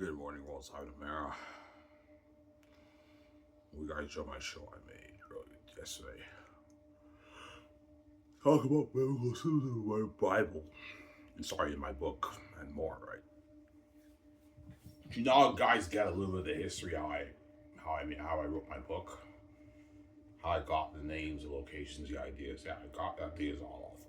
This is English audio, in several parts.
Good morning, world side of Mara. We guys enjoy my show I made earlier yesterday. Talk about biblical symbols in my Bible. Sorry, in my book and more, right? You know, guys get a little bit of the history how I wrote my book, how I got the names, the locations, the ideas. Yeah, I got ideas all off that.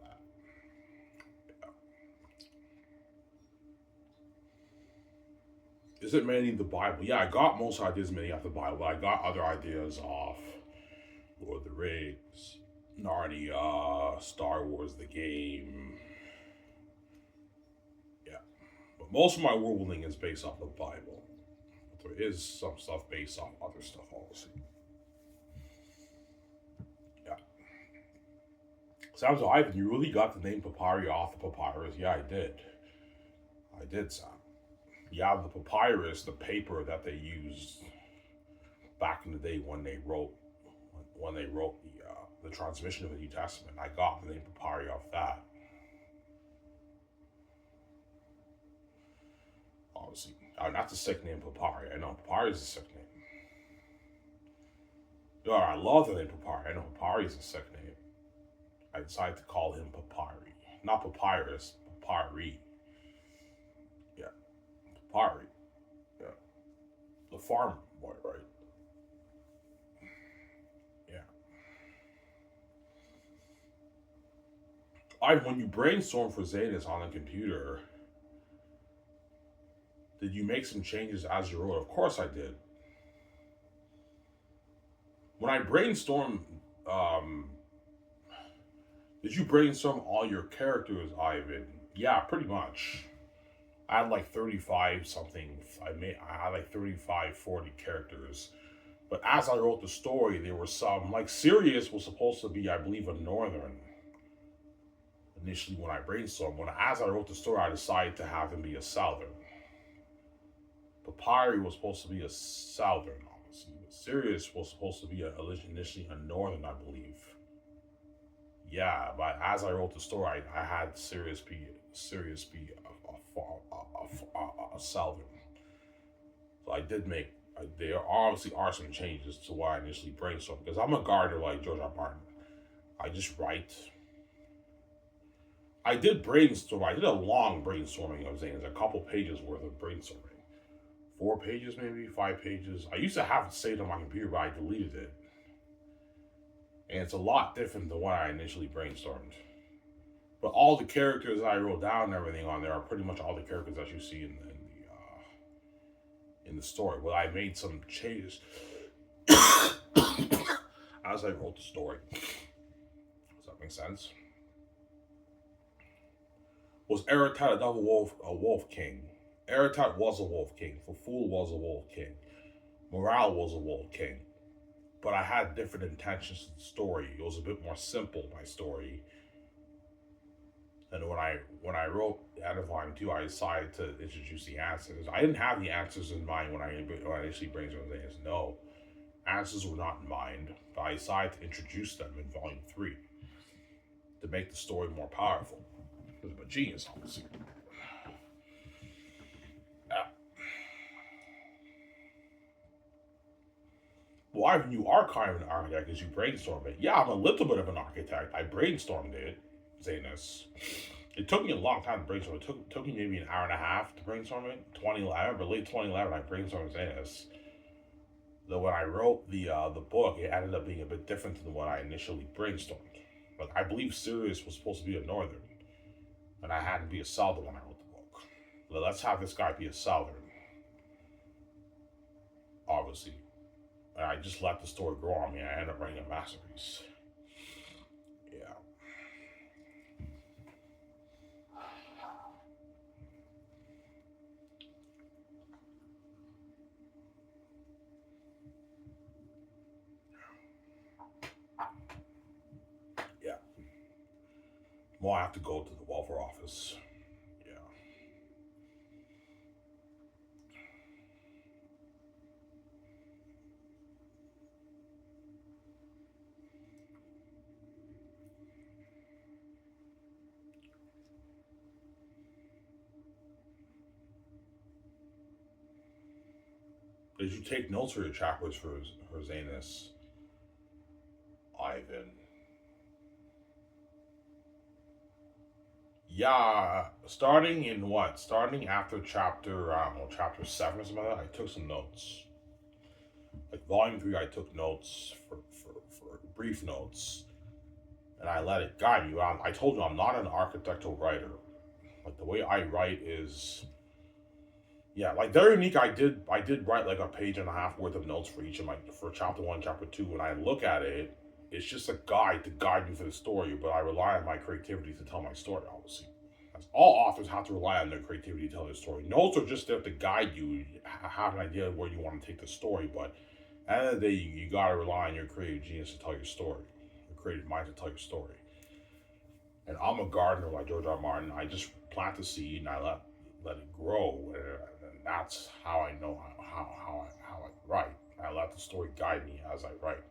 Is it mainly the Bible? Yeah, I got most ideas mainly off the Bible. I got other ideas off Lord of the Rings, Narnia, Star Wars, the game. Yeah, but most of my world building is based off the Bible. But there is some stuff based on other stuff also. Yeah. Sounds Ivan, you really got the name papyri off the papyrus? Yeah, I did. I did, Sam. Yeah, the papyrus, the paper that they used back in the day when they wrote the transmission of the New Testament. I got the name papyri off that. Obviously, not the sick name papyri. I know papyri is a sick name. Yeah, I love the name papyri. I know papyri is a sick name. I decided to call him papyri, not papyrus, papyri. Yeah, papyri. Yeah, the farm boy, right? Yeah. When you brainstorm for Xanus on the computer, did you make some changes as you wrote? Of course I did. When I brainstorm, um, did you brainstorm all your characters, Ivan? Yeah, pretty much. I had like 35 something. I had like 35, 40 characters. But as I wrote the story, there were some, like Sirius was supposed to be, I believe, a northern. Initially, when I brainstormed, as I wrote the story, I decided to have him be a southern. Papyri was supposed to be a southern, obviously. But Sirius was supposed to be initially a northern, I believe. Yeah, but as I wrote the story, I had Sirius be a southern. So I did make. There obviously are some changes to what I initially brainstormed because I'm a gardener like George R. Martin. I just write. I did brainstorm. I did a long brainstorming of things, a couple pages worth of brainstorming. 4 pages, maybe 5 pages. I used to have it saved on my computer, but I deleted it. And it's a lot different than what I initially brainstormed. But all the characters I wrote down and everything on there are pretty much all the characters that you see in the story. Well, I made some changes as I wrote the story. Does that make sense? Was Eretat a wolf king? Eretat was a wolf king. Faful was a wolf king. Morale was a wolf king. But I had different intentions to the story. It was a bit more simple, my story. And when I wrote Out Volume 2, I decided to introduce the answers. I didn't have the answers in mind when I initially brainstormed things. No, answers were not in mind. But I decided to introduce them in Volume 3 to make the story more powerful. Because I'm a genius, obviously. Yeah. Well, Ivan, you are kind of an architect because you brainstormed it. Yeah, I'm a little bit of an architect. I brainstormed it, Xanus. It took me a long time to brainstorm. It took me maybe an hour and a half to brainstorm it. 2011, but late 2011, I brainstormed Xanus. Though when I wrote the book, it ended up being a bit different than what I initially brainstormed. But I believe Sirius was supposed to be a northern, and I had to be a southern when I wrote the book. Well, let's have this guy be a southern, obviously. And I just let the story grow on me. I ended up writing a masterpiece. Yeah. Yeah. Well, I have to go to the welfare office. Yeah. Did you take notes for your chapters for Xanus, Ivan? Yeah, starting in what? Starting after chapter, I don't know, chapter 7 or something like that, I took some notes. Like volume 3, I took notes for brief notes, and I let it guide me. I told you I'm not an architectural writer. Like the way I write is, yeah, like very unique. I did write like a page and a half worth of notes for each of my for chapter 1, chapter 2. When I look at it, it's just a guide to guide me for the story, but I rely on my creativity to tell my story, obviously. As all authors have to rely on their creativity to tell their story. Notes are just there to guide you, have an idea of where you want to take the story, but at the end of the day, you gotta rely on your creative genius to tell your story, your creative mind to tell your story. And I'm a gardener like George R. R. Martin. I just plant the seed and I let it grow, and that's how I know how I write. I let the story guide me as I write.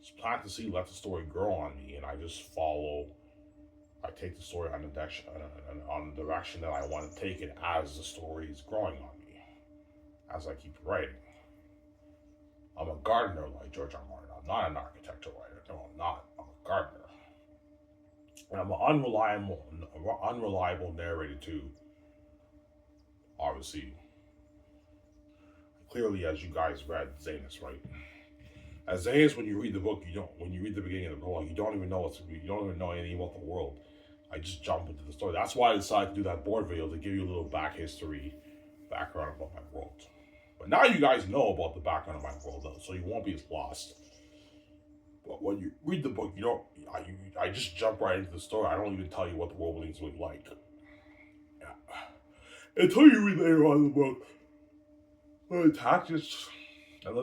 Just plant the seed, let the story grow on me, and I just follow. I take the story on the direction that I want to take it as the story is growing on me, as I keep writing. I'm a gardener like George R. R. Martin. I'm not an architectural writer. No, I'm not. I'm a gardener. And I'm an unreliable narrator too. Obviously, clearly, as you guys read Xanus, right? As Xanus, when you read the book, you don't. When you read the beginning of the prologue, you don't even know you don't even know anything about the world. I just jump into the story. That's why I decided to do that board video to give you a little background about my world. But now you guys know about the background of my world, though, so you won't be as lost. But when you read the book, you don't. I just jump right into the story. I don't even tell you what the world is really like. Yeah. Until you read later on in the book, Tactics, and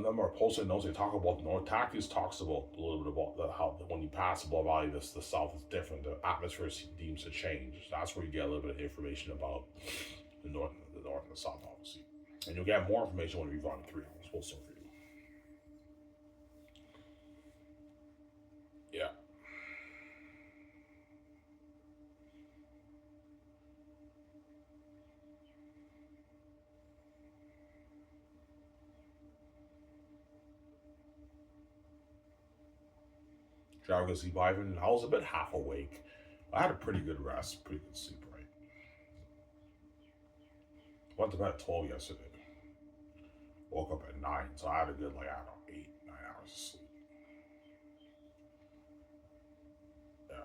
then more posted notes. They talk about the North. Tactics talks about a little bit about how when you pass above Valley, the South is different. The atmosphere seems to change. That's where you get a little bit of information about the North and the South, obviously. And you'll get more information when we read Volume 3. I will start for you. Yeah. Did I go sleep, Ivan? I was a bit half awake. I had a pretty good rest, pretty good sleep, right? Went to bed at 12 yesterday. Woke up at 9, so I had a good, like, I don't know, 8, 9 hours of sleep. Yeah.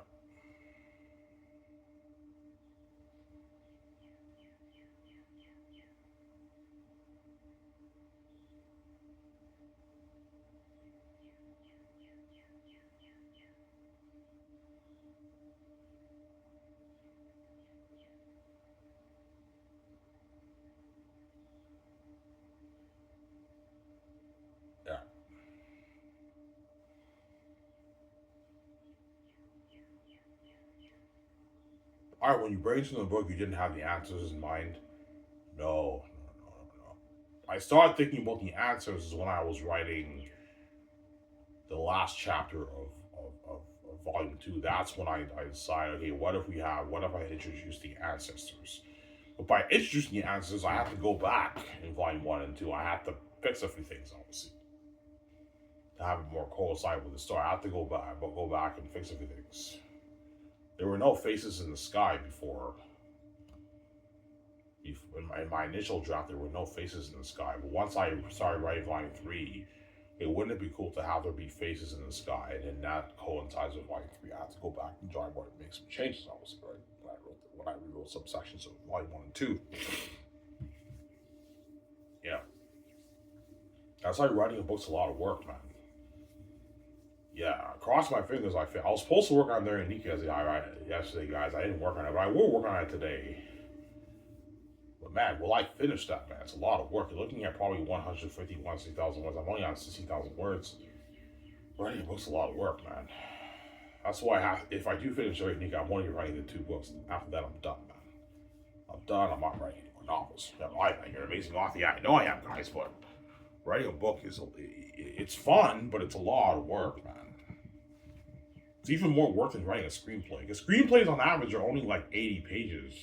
Yeah. All right, when you brainstorm the book, you didn't have the answers in mind. No, no. I started thinking about the answers when I was writing the last chapter of Volume 2. That's when I decided, okay, what if I introduce the ancestors? But by introducing the ancestors, I have to go back in Volume 1 and 2. I have to fix a few things, obviously, to have it more coincide with the story. I have to go back and fix a few things. There were no faces in the sky before. In my initial draft, there were no faces in the sky. But once I started writing Volume 3, wouldn't it be cool to have there be faces in the sky? And then that coincides with Volume 3. I have to go back and drawing board and make some changes, obviously, right? When I rewrote some sections of Volume 1 and 2. Yeah. That's why writing a book's a lot of work, man. Yeah, cross my fingers. I was supposed to work on their Nika yesterday, guys. I didn't work on it, but I will work on it today. But man, will I finish that, man? It's a lot of work. You're looking at probably 150, 160,000 words. I'm only on 16,000 words. Writing a book's a lot of work, man. That's why if I do finish the Nika, I'm only writing the 2 books. After that, I'm done, man. I'm done. I'm not writing any more novels. You're an amazing author. Yeah, I know I am, guys, but writing a book it's fun, but it's a lot of work, man. It's even more work than writing a screenplay. Because screenplays on average are only like 80 pages,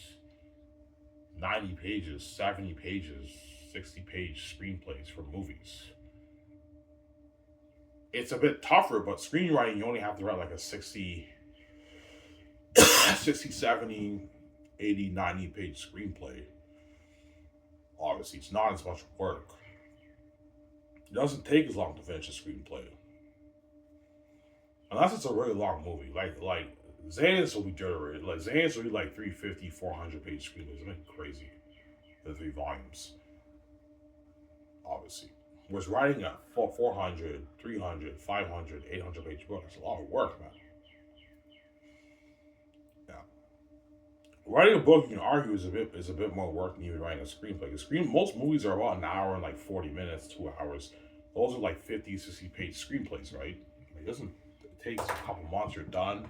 90 pages, 70 pages, 60-page screenplays for movies. It's a bit tougher, but screenwriting, you only have to write like a 60, 60, 70, 80, 90-page screenplay. Obviously, it's not as much work. It doesn't take as long to finish a screenplay. Unless it's a really long movie. Like Xanus will be dirty. Like Xanus will be like 350, 400-page screenplays. It's like crazy. The 3 volumes. Obviously. Whereas writing a 400, 300, 500, 800-page book, it's a lot of work, man. Yeah. Writing a book, you can argue, is a bit more work than even writing a screenplay. Most movies are about an hour and like 40 minutes, 2 hours. Those are like 50, 60-page screenplays, right? It takes a couple months, you're done.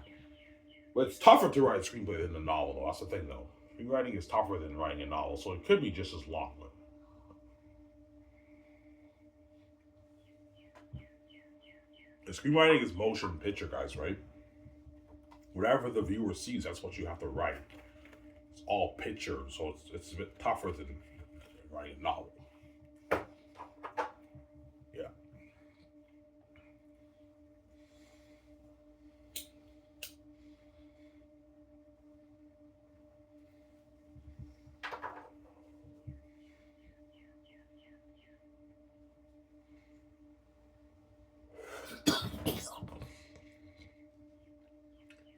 But it's tougher to write a screenplay than a novel, though. That's the thing, though. Screenwriting is tougher than writing a novel, so it could be just as long. The screenwriting is motion picture, guys, right? Whatever the viewer sees, that's what you have to write. It's all picture, so it's a bit tougher than writing a novel. Yeah.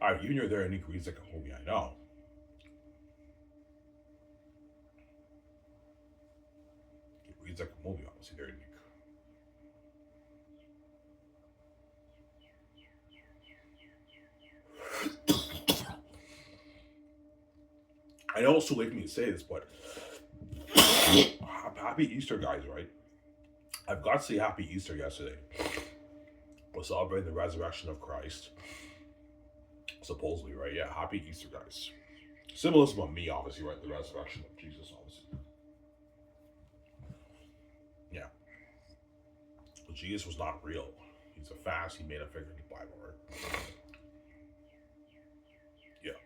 Alright, even you're there, Nick reads like a movie, I know. It reads like a movie, honestly, there, Nick. I know it's too late for me to say this, but happy Easter, guys, right? I've got to say happy Easter yesterday. We're celebrating the resurrection of Christ. Supposedly, right? Yeah, happy Easter, guys. Symbolism of me, obviously, right? The resurrection of Jesus, obviously. Yeah. But Jesus was not real. He's a fast, he made a figure in the Bible, right? Yeah.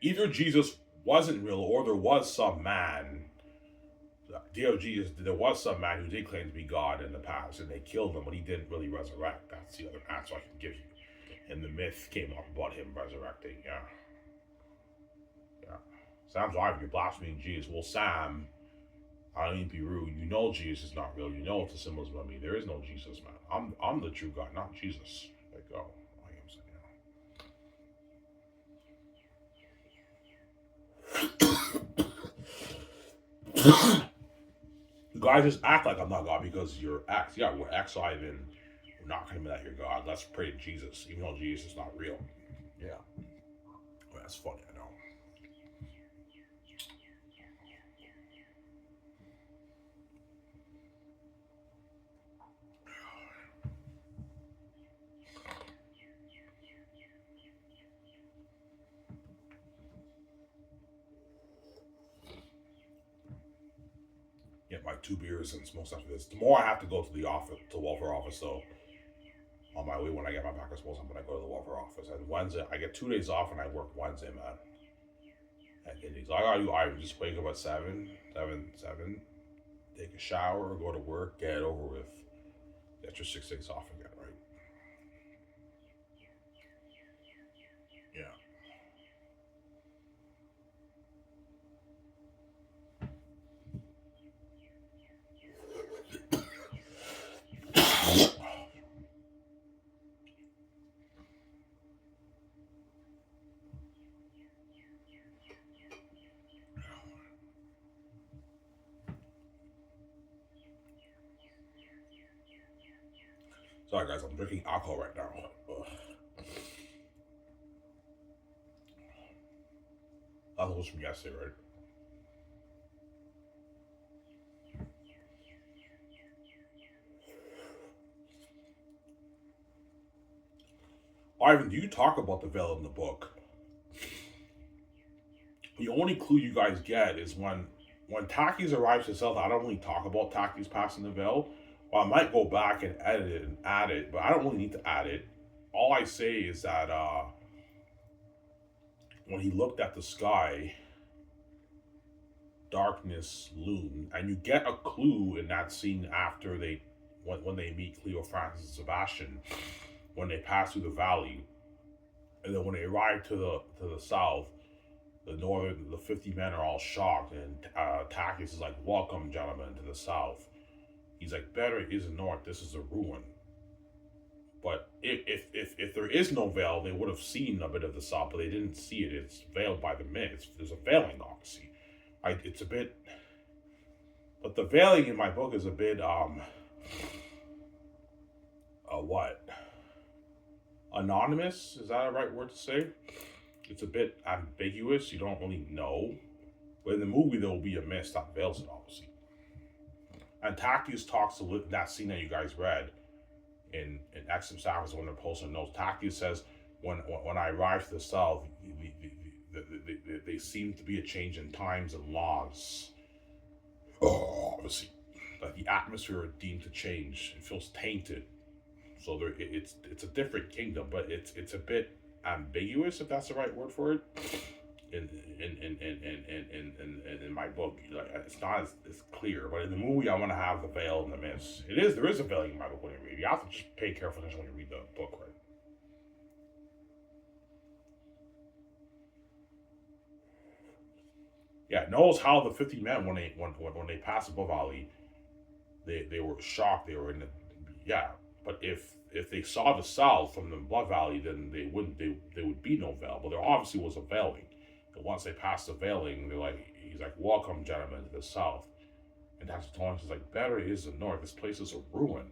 Either Jesus wasn't real or there was some man. The idea of Jesus, there was some man who did claim to be God in the past and they killed him, but he didn't really resurrect. That's the other answer I can give you. And the myth came up about him resurrecting, yeah. Yeah. Sam's wife, you're blaspheming Jesus. Well, Sam, I don't mean to be rude. You know Jesus is not real. You know it's a symbolism of me. There is no Jesus, man. I'm the true God, not Jesus. Like, oh, I am saying, you guys just act like I'm not God because you're X. Yeah, we're X, so we're not going to be that you're God. Let's pray to Jesus, even though Jesus is not real. Yeah. Well, that's funny, I know. Get my 2 beers and smoke after this. Tomorrow I have to go to the office, to the welfare office, so on my way when I get my back, I suppose I'm going to go to the welfare office. And Wednesday, I get 2 days off and I work Wednesday, man. And he's like, I just wake up at 7, take a shower, go to work, get it over with. Get your 6 days off again, right? Yeah. Sorry, guys, I'm drinking alcohol right now. Ugh. That was from yesterday, right? Ivan, do you talk about the veil in the book? The only clue you guys get is when Takis arrives to South. I don't really talk about Takis passing the veil. Well, I might go back and edit it and add it, but I don't really need to add it. All I say is that when he looked at the sky, darkness loom, and you get a clue in that scene after when they meet Cleo, Francis, and Sebastian, when they pass through the valley, and then when they arrive to the south, the 50 men are all shocked, and Takis is like, "Welcome, gentlemen, to the south." He's like, "Better is the north. This is a ruin." But if there is no veil, they would have seen a bit of the south, but they didn't see it. It's veiled by the mist. There's a veiling, obviously. It's a bit, but the veiling in my book is a bit what? Anonymous? Is that a right word to say? It's a bit ambiguous. You don't really know. But in the movie, there will be a mist that veils it, obviously. And Takius talks to that scene that you guys read in Exum Savage when they're posting notes. Takius says, when I arrived to the south, they seem to be a change in times and laws. Obviously, like the atmosphere deemed to change. It feels tainted. So it's a different kingdom, but it's a bit ambiguous, if that's the right word for it. In my book, like, it's not as clear. But in the movie, I want to have the veil and the mist. There is a veil in my book when you read. You have to just pay careful attention when you read the book, right? Yeah, knows how the 50 men when they passed above Ali, they were shocked. They were in the, yeah. But if they saw the south from the Blood Valley, then they would be no veil. But there obviously was a veiling. And once they passed the veiling, he's like, "Welcome, gentlemen, to the south." And Dr. Torrance is like, "Better is the north. This place is a ruin.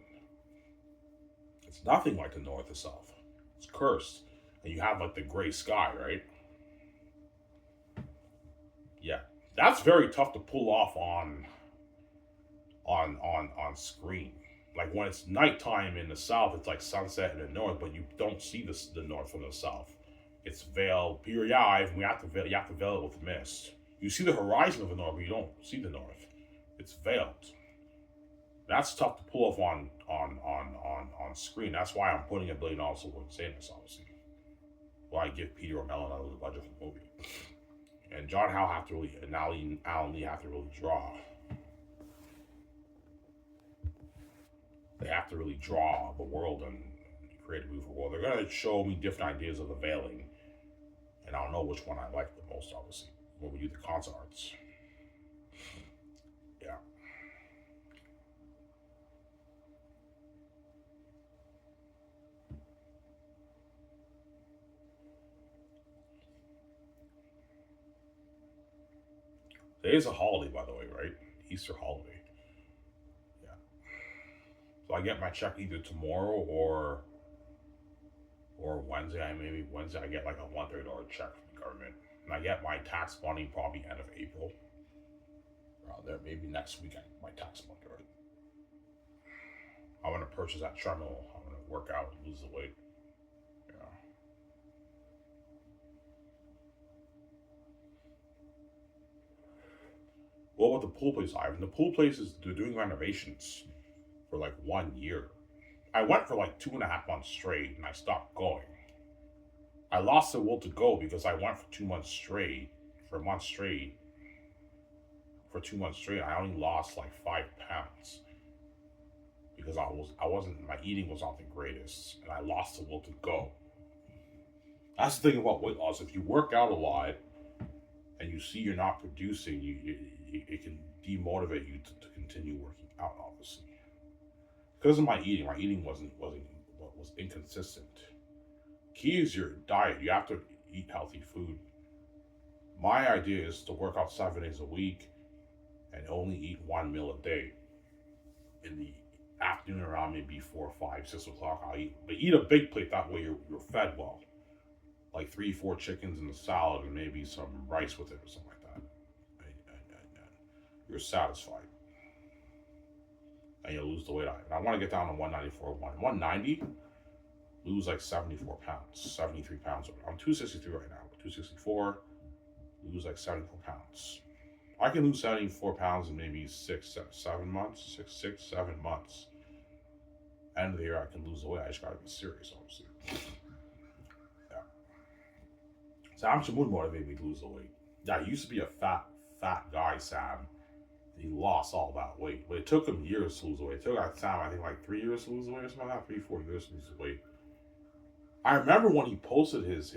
It's nothing like the north or south. It's cursed." And you have like the gray sky, right? Yeah. That's very tough to pull off on screen. Like when it's nighttime in the south, it's like sunset in the north, but you don't see the north from the south. It's veiled. Pure eye, and you have to veil it with mist. You see the horizon of the north, but you don't see the north. It's veiled. That's tough to pull off on screen. That's why I'm putting $1 billion towards Xanus, obviously. Well, I give Peter O'Malley another budget for the movie. And John Howe have to really, and Alan Lee have to really draw. They have to really draw the world and create a beautiful world. They're going to show me different ideas of the veiling, and I'll know which one I like the most, obviously, when we do the concept arts. Yeah. Today is a holiday, by the way, right? Easter holiday. Yeah. So I get my check either tomorrow or Wednesday. Maybe Wednesday I get like a $130 check from the government, and I get my tax money probably end of April. Around there, maybe next week I get my tax money. Right? I want to purchase that treadmill. I want to work out and lose the weight. Yeah. Well, with the pool place, Ivan, the pool place they're doing renovations for like 1 year. I went for like 2.5 months straight, and I stopped going. I lost the will to go because I went for 2 months straight. For 2 months straight, I only lost like 5 pounds because my eating was not the greatest, and I lost the will to go. That's the thing about weight loss. If you work out a lot and you see you're not producing, it can demotivate you to continue working out, obviously. Because of my eating was inconsistent. Key is your diet. You have to eat healthy food. My idea is to work out 7 days a week and only eat 1 meal a day. In the afternoon around maybe 4, 5, 6 o'clock, I'll eat. But eat a big plate, that way you're fed well. Like 3, 4 chickens and a salad and maybe some rice with it or something like that. And you're satisfied. And you'll lose the weight on it. And I want to get down to 194, 190, lose like 74 pounds, 73 pounds. I'm 263 right now, 264, lose like 74 pounds. I can lose 74 pounds in maybe 7 months. End of the year, I can lose the weight. I just gotta be serious, obviously. Yeah. So I'm motivated me to lose the weight. Yeah, I used to be a fat fat guy, Sam. He lost all that weight. But it took him years to lose weight. It took Sam, I think, like 3 years to lose weight or something like that. 3, 4 years to lose weight. I remember when he posted his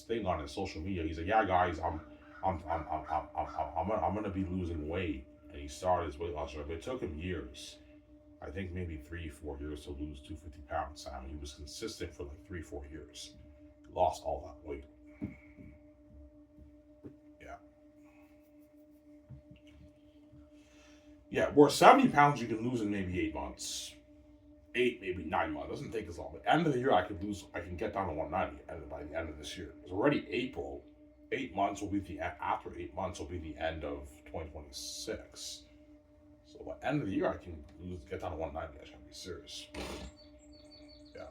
thing on his social media. He's like, "Yeah, guys, I'm gonna be losing weight," and he started his weight loss journey. But it took him years. I think maybe 3, 4 years to lose 250 pounds. Sam, he was consistent for like 3, 4 years. Lost all that weight. Yeah, yeah. Where 70 pounds you can lose in maybe 8 months. 8, maybe 9 months. It doesn't take as long. But end of the year, I can get down to 190 by the end of this year. It's already April. 8 months will be after 8 months will be the end of 2026. So by the end of the year, I can get down to 190. I should be serious. Yeah.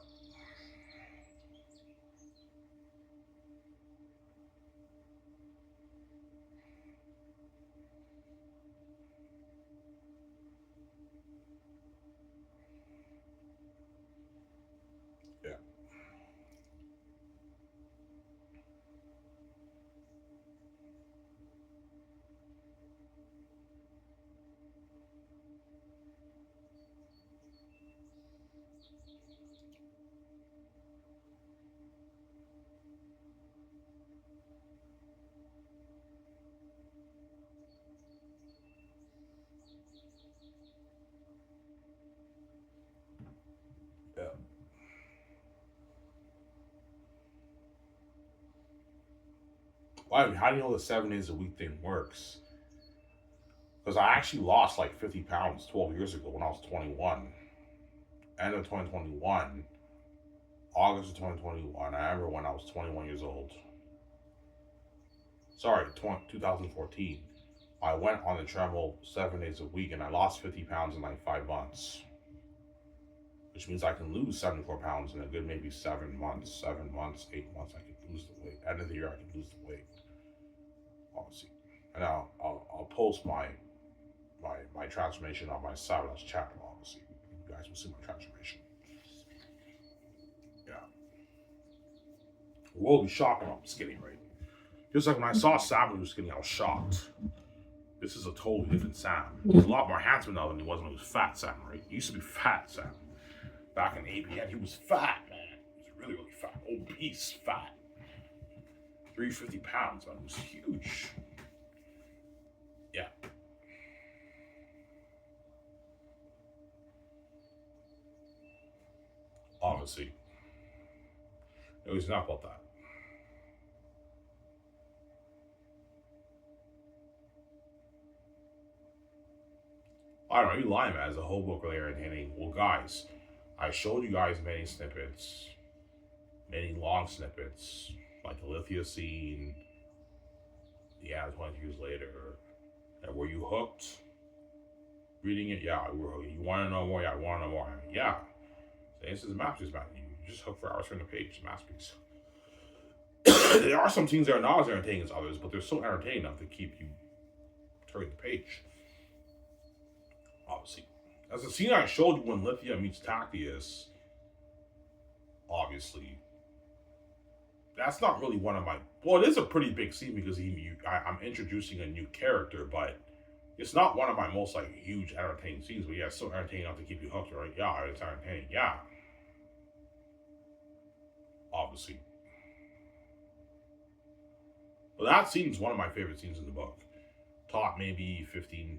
Yeah. Yeah. Well, I mean, how do you know the 7 days a week thing works? Because I actually lost like 50 pounds 12 years ago when I was 21. End of 2021, August of 2021. I remember when I was 21 years old. Sorry, 2014. I went on the treadmill 7 days a week and I lost 50 pounds in like 5 months, which means I can lose 74 pounds in a good maybe 7 months, 7 months, 8 months. I could lose the weight. End of the year, I could lose the weight, obviously. And I'll post my transformation on my Sabbath chapter, obviously. You guys will see my transformation. Yeah. We'll be shocked when I'm skinny, right? Just like when I saw Sam when he was skinny, I was shocked. This is a totally different Sam. He's a lot more handsome now than he was when he was fat Sam, right? He used to be fat Sam. Back in APN, he was fat, man. He was really, really fat. Obese, fat. 350 pounds, man. It was huge. Yeah. Obviously. No, he's not about that. I don't know, you lying, man. It's a whole book really entertaining. Well, guys, I showed you guys many snippets, many long snippets, like the Lithia scene, yeah, 20 years later. And were you hooked? Reading it? Yeah, we were hooked. You want to know more? Yeah, I want to know more. Yeah. So this is a masterpiece, man. You just hook for hours from the page. It's a masterpiece. There are some scenes that are not as entertaining as others, but they're so entertaining enough to keep you turning the page. Obviously. As the scene I showed you when Lithia meets Tactius, obviously, that's not really one of my. Well, it is a pretty big scene because I'm introducing a new character, but it's not one of my most like huge entertaining scenes. But yeah, it's so entertaining enough to keep you hooked, right? Yeah, it's entertaining. Yeah, obviously. But that scene is one of my favorite scenes in the book. Top maybe 15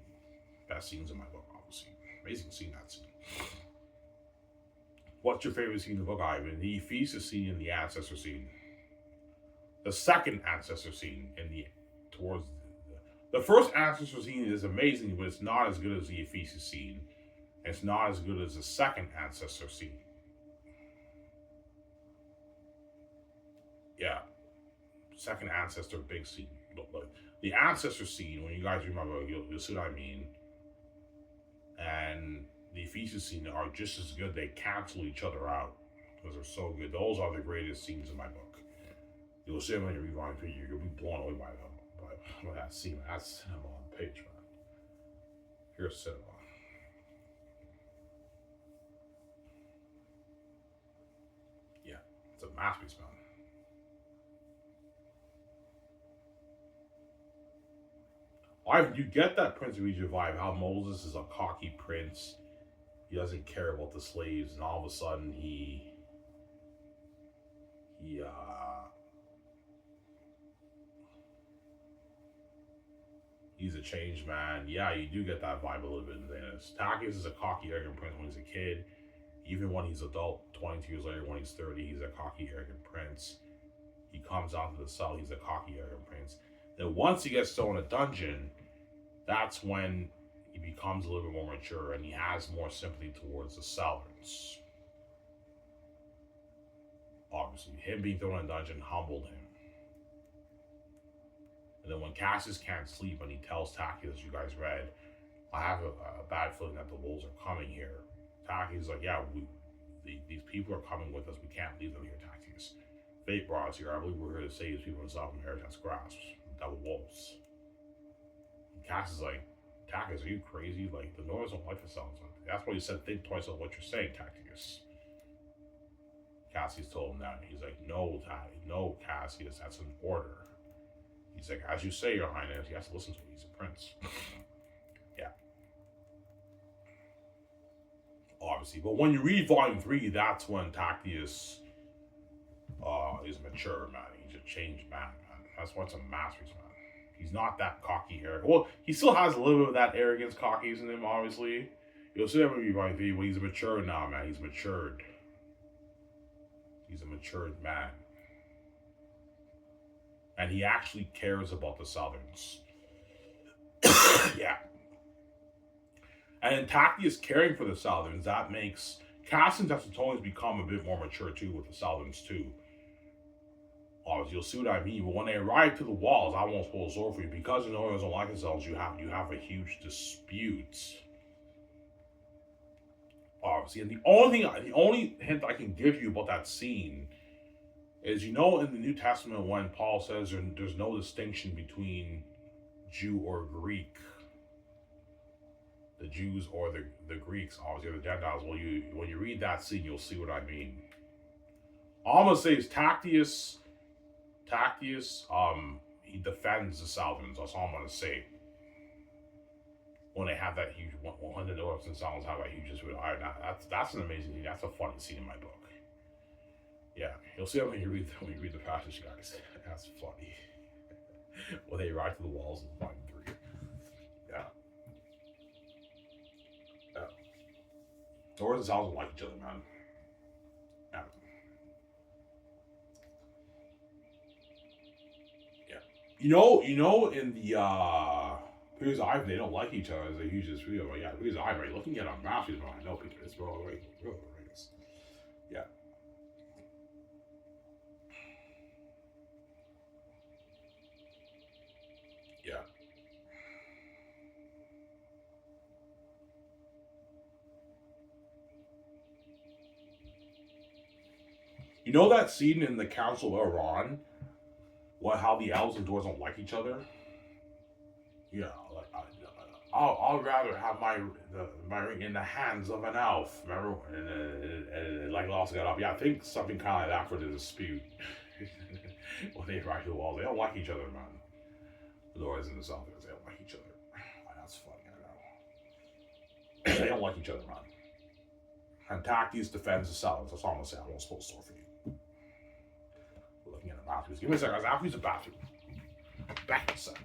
best scenes in my book, obviously. Amazing scene, that scene. What's your favorite scene in the book, Ivan? The Ephesus scene and the ancestor scene. The second ancestor scene in the towards the first ancestor scene is amazing, but it's not as good as the Ephesus scene. It's not as good as the second ancestor scene. Yeah, second ancestor big scene. The ancestor scene, when you guys remember, you'll see what I mean. And the Ephesus scene are just as good. They cancel each other out because they're so good. Those are the greatest scenes in my book. You'll see them when you read volume 3. You'll be blown away by them. By that scene. That's cinema on the page, man. Here's cinema. Yeah, it's a masterpiece, man. You get that Prince of Egypt vibe. How Moses is a cocky prince. He doesn't care about the slaves, and all of a sudden he he's a changed man. Yeah, you do get that vibe a little bit in this. Takis is a cocky, arrogant prince when he's a kid. Even when he's adult, 22 years later, when he's 30, he's a cocky, arrogant prince. He comes onto the cell, he's a cocky, arrogant prince. Then once he gets thrown in a dungeon, that's when he becomes a little bit more mature and he has more sympathy towards the Southerns. Obviously, him being thrown in a dungeon humbled him. And then when Cassius can't sleep and he tells Taki, as you guys read, I have a bad feeling that the wolves are coming here. Taki's like, yeah, these people are coming with us. We can't leave them here, Taki's. Fate brought us here. I believe we're here to save these people in South Inheritance grasps. Devil wolves. And Cassius is like, Taki's, are you crazy? Like, the Northers don't like the sounds of it. That's why he said, think twice of what you're saying, Takius. Cassius told him that. He's like, no, Cassius, that's an order. He's like, as you say, Your Highness, he has to listen to me. He's a prince. Yeah. Obviously. But when you read Volume 3, that's when Tactius is mature, man. He's a changed man. That's why it's a masterpiece, man. He's not that cocky, arrogant. Well, he still has a little bit of that arrogance, cockiness in him, obviously. You'll see that when you read Volume 3, but he's mature now, man. He's matured. He's a matured man. And he actually cares about the Southerns. Yeah. And in Tactius caring for the Southerns, that makes Cassius and Tessitonians become a bit more mature too with the Southerns too. Obviously, you'll see what I mean. But when they arrive to the walls, I won't spoil the story for you. Because the Northerners don't like themselves, you have a huge dispute. Obviously, and the only hint I can give you about that scene is, you know, in the New Testament when Paul says there's no distinction between Jew or Greek, the Jews or the Greeks, obviously, or the Gentiles. Well, when you read that scene, you'll see what I mean. All I'm gonna say is Tactius, he defends the Southerns. That's all I'm gonna say. When they have that huge, when the Norths and Southerns have that huge dispute, that's an amazing thing. That's a funny scene in my book. Yeah, you'll see that when you read the passage, guys. That's funny. When they arrive to the walls in Volume 3. Yeah. Yeah. North and South don't like each other, man. Yeah. Yeah. You know, in the Peter's Eye, they don't like each other. There's a huge dispute. But yeah, Peter's Eye, right? Looking at our mouth, he's going, I know Peter. It's real right. Yeah. Yeah. You know that scene in the Council of Iran? How the elves and dwarves don't like each other? Yeah, like I'll rather have my ring in the hands of an elf. Remember? And like also got up. Yeah, I think something kind of like that for the dispute. When they arrive to the walls, they don't like each other, man. The Lords and the Southerners, they don't like each other. That's funny, I know. They don't like each other, man. And Tactius defends the Southerns. That's all I'm gonna say. I won't spoil the story for you. We're looking at a bathroom. Give me a second, guys. After use the bathroom. Back in a sec.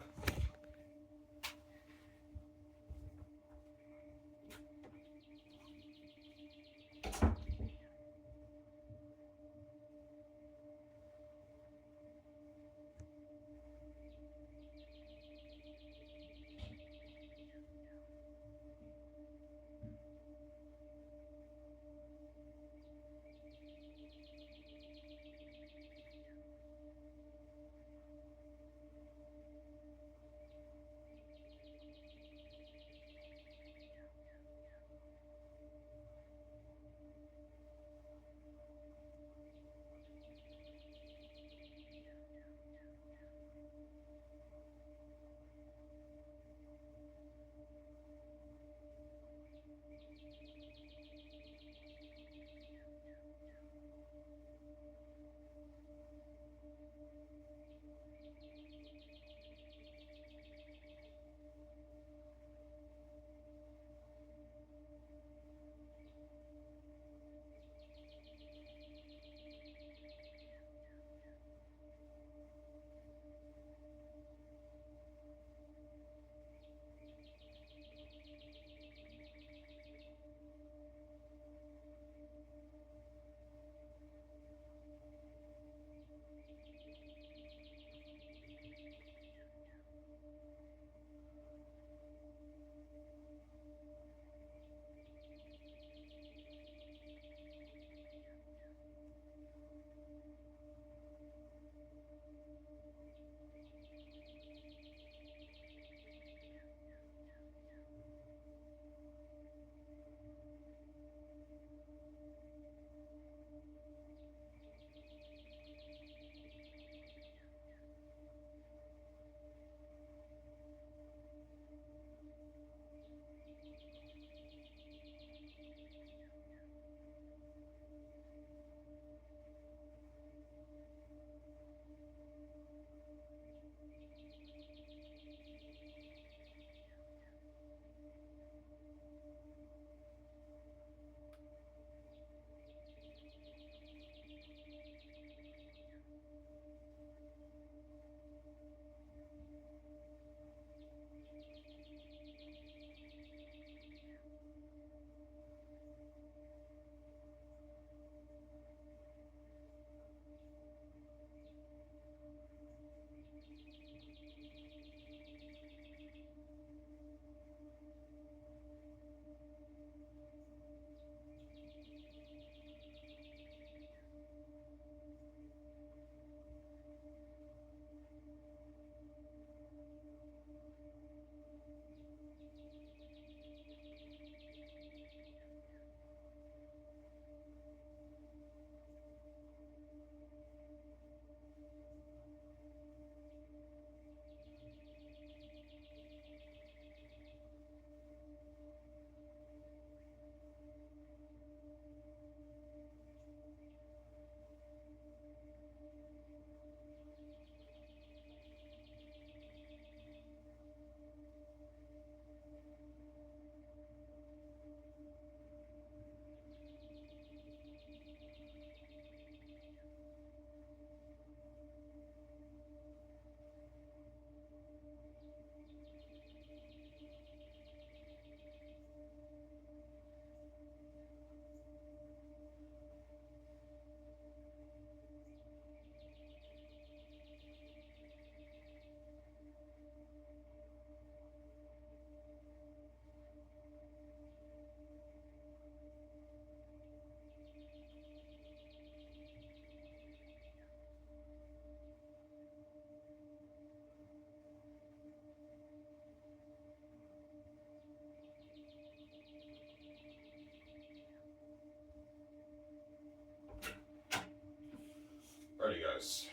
guys.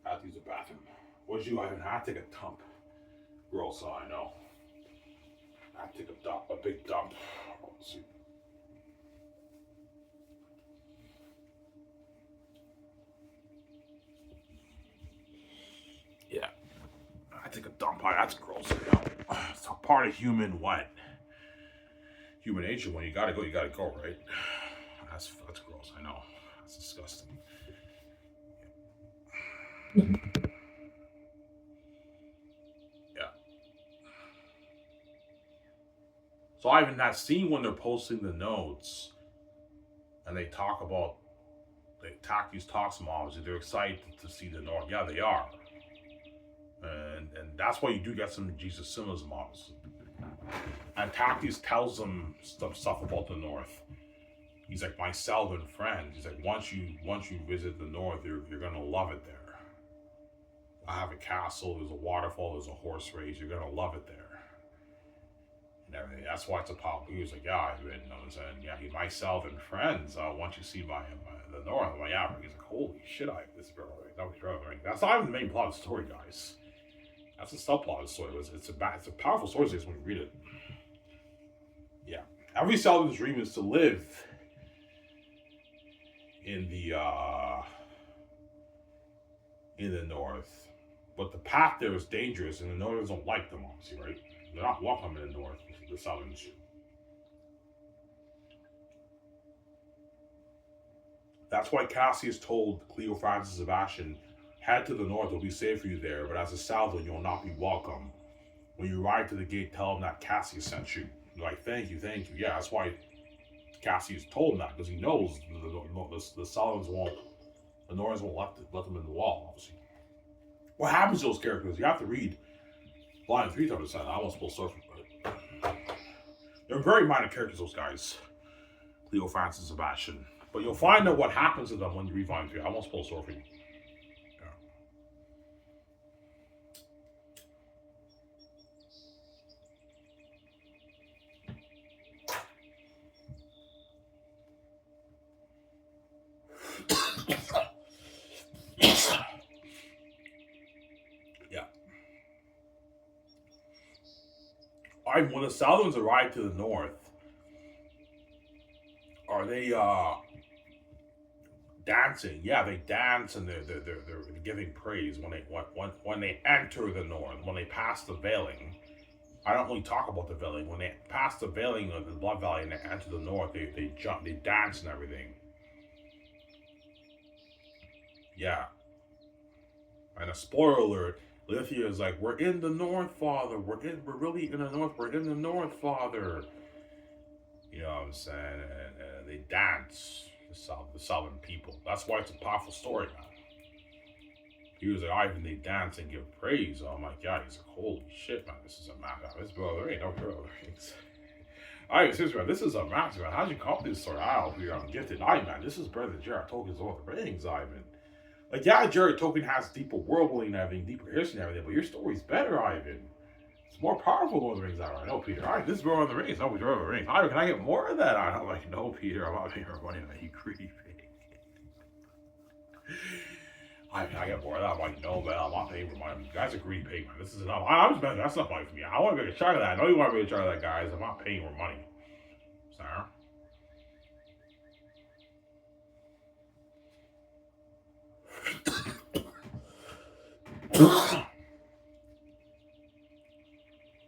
I have to use the bathroom. What'd you, Ivan? I had to take a dump. Gross, I know. I had to take a dump, a big dump. Let's see. Yeah. I take a dump. That's gross. You know? It's a part of human what? Human nature. When you gotta go, right? That's gross. I know. That's disgusting. Yeah. So I've in that scene when they're posting the notes, and they talk about Taki's talks moms, they're excited to see the North. Yeah, they are. And that's why you do get some Jesus symbolism, obviously. And Takis tells them some stuff about the North. He's like, my southern friend. He's like, once you visit the North, you're gonna love it there. I have a castle, there's a waterfall, there's a horse race, you're gonna love it there. And everything. That's why it's a pop. He was like, yeah, I've been, yeah, my southern friends, once you see the North, I'm like, yeah, he's like, holy shit, that's not even the main plot of the story, guys. That's the subplot of the story. It's a powerful story when you read it. Yeah. Every Southern's dream is to live in the North. But the path there is dangerous, and the Northerners don't like them, obviously, right? They're not welcome in the North, the Southerns. That's why Cassius told Cleophas and Sebastian, head to the North, it'll be safe for you there, but as a Southern, you'll not be welcome. When you ride to the gate, tell them that Cassius sent you. They're like, thank you. Yeah, that's why Cassius told him that, because he knows the Southerns the Northerners won't let them in the wall, obviously. What happens to those characters? You have to read Volume 3 to understand. I won't spoil stuff, but they're very minor characters, those guys. Cleophas and Sebastian. But you'll find out what happens to them when you read Volume 3. I won't spoil stuff for you. When the Southerns arrive to the North, are they dancing? Yeah, they dance and they're giving praise when they enter the North, when they pass the veiling. I don't really talk about the veiling. When they pass the veiling of the Blood Valley and they enter the North, they jump, they dance and everything. Yeah. And a spoiler alert, Lithia is like, we're in the North, Father. We're really in the North. We're in the North, Father. You know what I'm saying? And they dance, the Southern people. That's why it's a powerful story, man. He was like, Ivan, they dance and give praise. Oh my God, he's like, holy shit, man, this is a massive. This brother ain't no brother. Alright, seriously, man, this is a massive, man. How'd you come up with this story? I don't know if you're gifted. Man, this is better than Jared Tolkien's Lord of the Rings, Ivan. Like, yeah, Jared Tolkien has deeper world building and everything, deeper history and everything, but your story's better, Ivan. It's more powerful than Lord of the Rings. I know, Peter. All right, this is Lord of the Rings. No, we Lord of the Rings. Ivan, can I get more of that? I'm like, no, Peter, I'm not paying for money. You creepy. Can I get more of that? I'm like, no, man, I'm not paying for money. You guys are greedy pig, man. This is enough. I'm just betting that's not money for me. I want to make a shot of that. I know you want to make a shot of that, guys. I'm not paying for money. Sarah?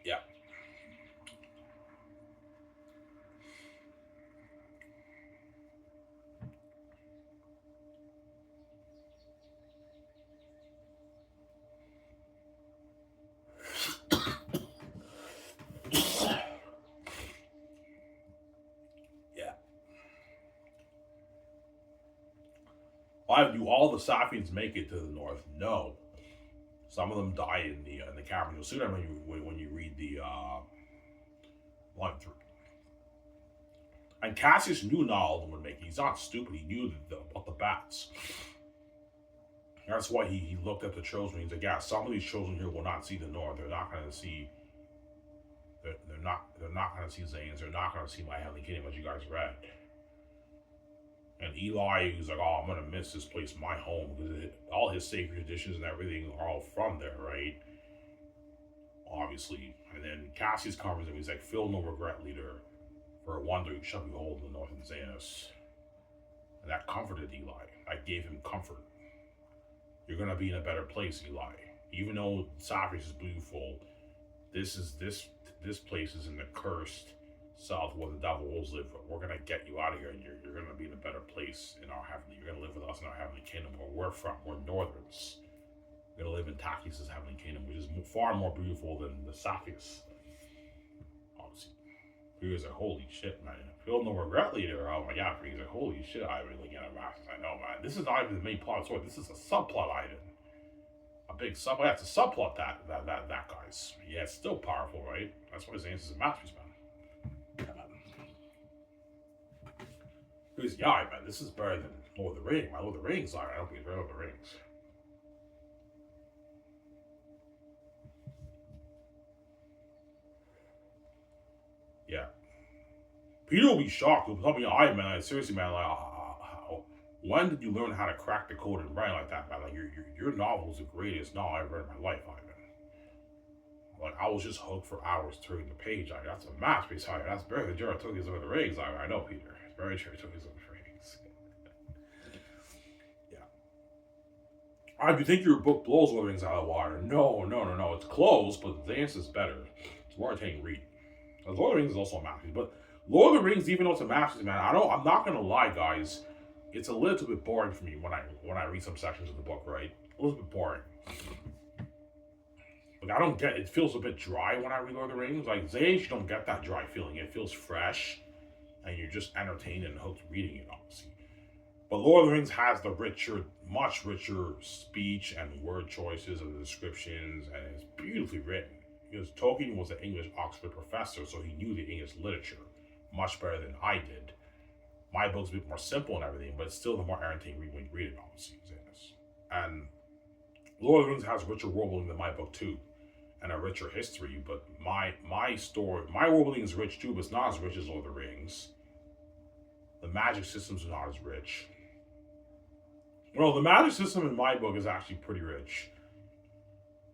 Yeah. Yeah. Why do all the Sapiens make it to the North? No. Some of them die in the cavern. You'll see that when you read the line through. And Cassius knew not all of them would make it. He's not stupid. He knew about the bats. That's why he looked at the children. He's like, yeah, some of these children here will not see the North. They're not going to see. They're not going to see Xanus. They're not going to see my heavenly kingdom, as you guys read. And Eli was like, "Oh, I'm gonna miss this place, my home, because all his sacred traditions and everything are all from there, right?" Obviously. And then Cassius covers him. He's like, "Feel no regret, leader. For a wonder you shall behold the northern Xanus." And that comforted Eli. That gave him comfort. You're gonna be in a better place, Eli. Even though Sapphius is beautiful, this place is in the cursed south where the devil wolves live. We're gonna get you out of here, and you're gonna be in a better place in our heavenly. You're gonna live with us in our heavenly kingdom where we're from. We're northerns. You're gonna live in Takis' heavenly kingdom, which is far more beautiful than the Sapphius. Obviously, he was like, "Holy shit, man! Feel no regret, leader." Oh my god, he's like, "Holy shit, I really get a max." I know, man. This is not even the main plot of the story. This is a subplot item. A big subplot. Yeah, it's a subplot that guys. Yeah, it's still powerful, right? That's why Xanus is a masterpiece, man. Who's yeah, man? This is better than Lord of the Rings. My Lord of the Rings, I don't think it's Lord of the Rings. Yeah, Peter will be shocked. He'll tell me, "I man, like, seriously, man, like, when did you learn how to crack the code and write like that, man? Like, your novel is the greatest novel I've read in my life, Ivan. Like, I was just hooked for hours turning the page. Like, that's a masterpiece, Ivan. That's better than Jared took his over the rings, Ivan. I know, Peter. It's very true. Took his over the rings. Yeah. I do think your book blows Lord of the Rings out of the water. No. It's close, but the answer is better. It's more entertaining read. Lord of the Rings is also a masterpiece, but Lord of the Rings, even though it's a masterpiece, man, I'm not gonna lie, guys. It's a little bit boring for me when I read some sections of the book, right? A little bit boring. Like, I don't get it. Feels a bit dry when I read Lord of the Rings. Like, Xanus, you don't get that dry feeling. It feels fresh, and you're just entertained and hooked reading it, obviously. But Lord of the Rings has the richer, much richer speech and word choices and the descriptions, and it's beautifully written. Because Tolkien was an English Oxford professor, so he knew the English literature much better than I did. My book's a bit more simple and everything, but it's still the more entertaining read when you read it, obviously. And Lord of the Rings has richer world building than my book too, and a richer history. But my story, my world building is rich too, but it's not as rich as Lord of the Rings. The magic systems are not as rich. Well, the magic system in my book is actually pretty rich.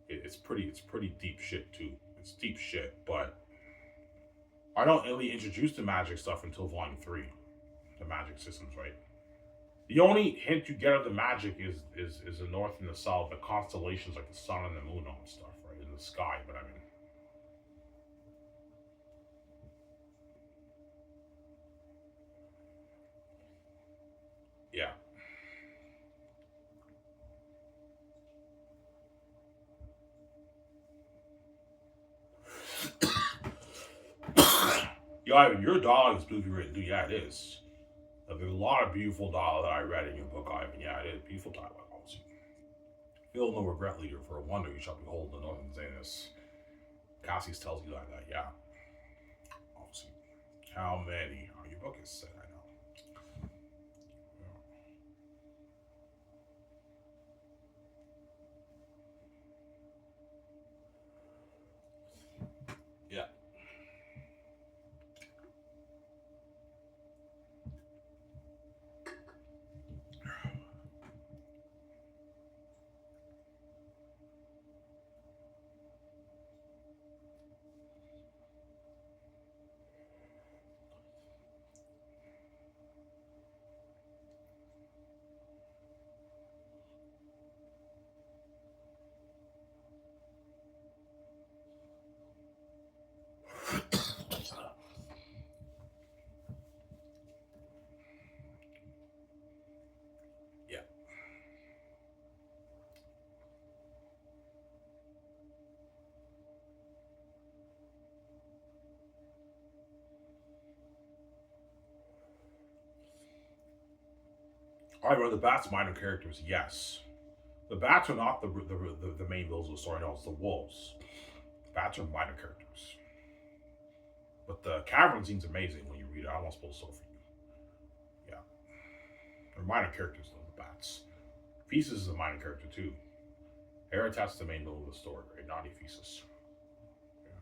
It's pretty deep shit too. It's deep shit, but I don't really introduce the magic stuff until volume 3. The magic systems, right? The only hint you get of the magic is the north and the south, the constellations like the sun and the moon and stuff, right? In the sky, but I mean, yeah. Yeah, Ivan, your dialogue is beautifully written, dude. Yeah, it is. There's a lot of beautiful dialogue that I read in your book, Ivan. Yeah, it is beautiful dialogue. Also, feel no regret, leader. For a wonder you shall behold the northern Xanus. Cassius tells you that. Yeah, obviously. How many? Oh, your book is set. I know. Yeah. Yeah. All right, well, the bats minor characters, yes. The bats are not the main villains of the story. No, it's the wolves. Bats are minor characters. But the cavern scene's amazing when you read it. I won't spoil the story for you. Yeah. They're minor characters, though, the bats. Thesis is a minor character, too. Heritat's the main villain of the story, right? Not Ephesus. Yeah.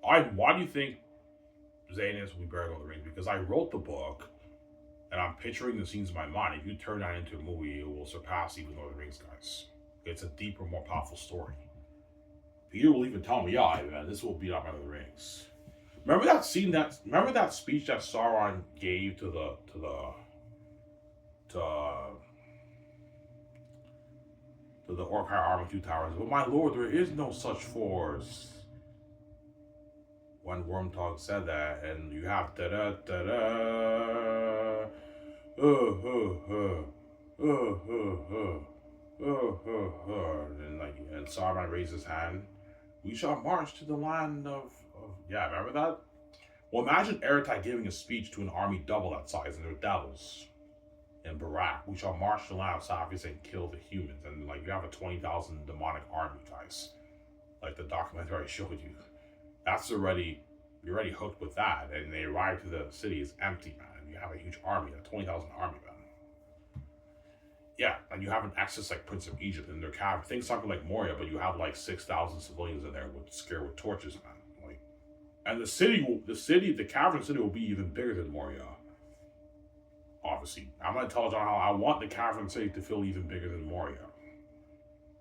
Why do you think Xanus will be buried on the rings? Because I wrote the book and I'm picturing the scenes in my mind. If you turn that into a movie, it will surpass even Lord of the Rings, guys. It's a deeper, more powerful story. Peter will even tell me, "Yeah, man, this will beat up Lord of the Rings." Remember that scene? Remember that speech that Sauron gave to the Orc Army Two Towers. But my lord, there is no such force. When Wormtongue said that, and you have da da da da, and Sauron raised his hand. We shall march to the land of yeah. Remember that? Well, imagine Eretai giving a speech to an army double that size, and they're devils. In Barak, we shall march to the land of Saphis and kill the humans. And like you have a 20,000 demonic army, guys. Like the documentary I showed you. That's already you're already hooked with that. And they arrive to the city, it's empty, man. And you have a huge army, a 20,000 army, man. Yeah, and you have an excess like Prince of Egypt and their cav. Think something like Moria, but you have like 6,000 civilians in there with scared with torches, man. Like, and the cavern city will be even bigger than Moria. Obviously, I'm gonna tell John how I want the cavern city to feel even bigger than Moria.